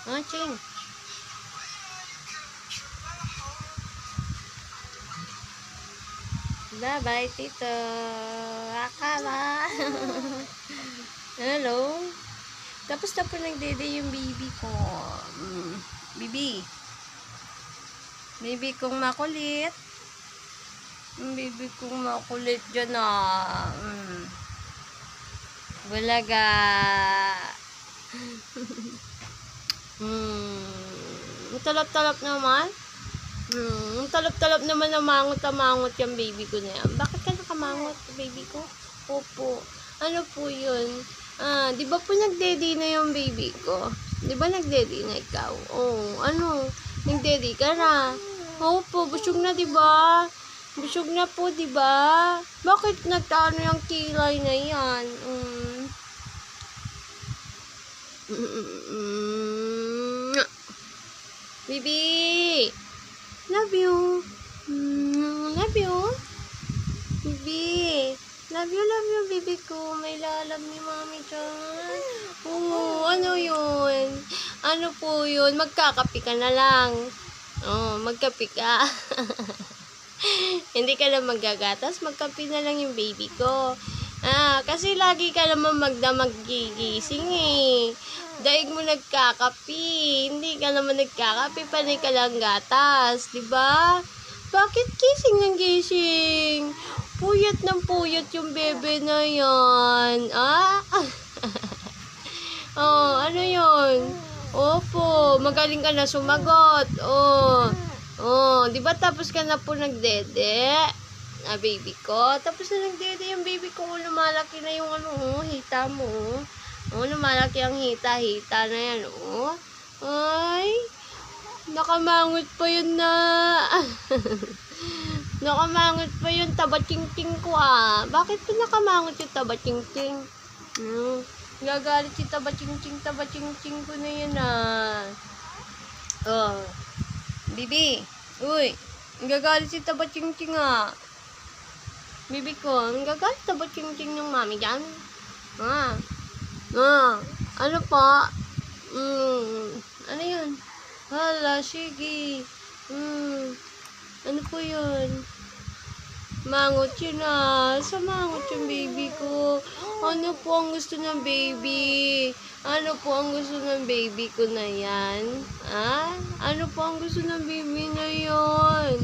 Ah, Ching. Bye-bye, Tito. Akala. Hello. Tapos na po nagdede yung baby ko. Baby. Baby kong makulit. Baby kong makulit dyan ah. Bulaga. Talap-talap naman. Talap-talap naman na mangot yung baby ko na yan. Bakit ka nakamangot, baby ko? Opo. Ano po yun? Di ba po nagdeddy na yung baby ko? Di ba nagdeddy na ikaw? Oh, ano? Nagdeddy ka na? Opo, busog na, di ba? Busog na po, di ba? Bakit nagtano yung kilay na yan? Baby! Love you! Love you! Baby! Love you, baby ko. May lalab ni mami dyan. Oo, ano yun? Ano po yun? Magkakapi ka na lang. Oh, magkapi ka. Hindi ka na magagatas, magkapi na lang yung baby ko. Kasi lagi ka naman magdamag gigising eh. Daig mo nagkakapi. Hindi ka naman nagkakapi, panay ka lang gatas. Diba? Bakit gising ng gising? Puyat ng puyat yung bebe na yan. Oh, ano yun? Opo, magaling ka na sumagot. Oh, di ba tapos ka na po nagdede? Baby ko. Tapos na nagdede yung baby ko. Lumalaki na yung hita mo. Lumalaki ang hita na yan. Ay, nakamangot pa yun na. Nakamangot pa yun, taba-ting-ting ko Bakit pa nakamangot yung taba-ting-ting? Gagalit si taba-ting-ting ko na yan Oh, bibi, uy, gagalit si taba-ting-ting Bibi ko, gagalit taba-ting-ting ng mami dyan? Ano pa? Ano yun? Hala, sige. Ano po yun? Mangot yun Samangot yung baby ko. Ano po ang gusto ng baby? Ano po ang gusto ng baby ko na yan? Ano po ang gusto ng baby na yan?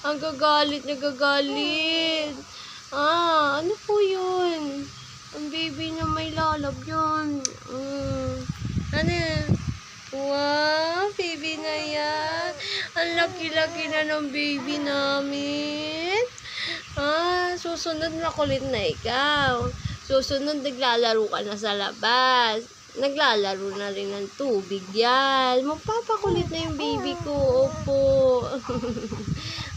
Ang gagalit. Ano po yun? Ang baby na may lalab yun. Ano yun? Wow, baby na yan. Ang laki-laki na ng baby namin. Susunod na kulit na ikaw. Susunod naglalaro ka na sa labas. Naglalaro na rin ng tubig yan. Magpapakulit na yung baby ko. Opo.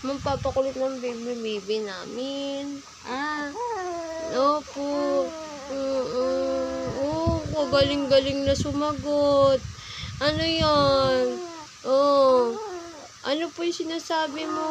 Magpapakulit ng baby namin. Opo. Galing-galing na sumagot. Ano yan? Ano po yung sinasabi mo?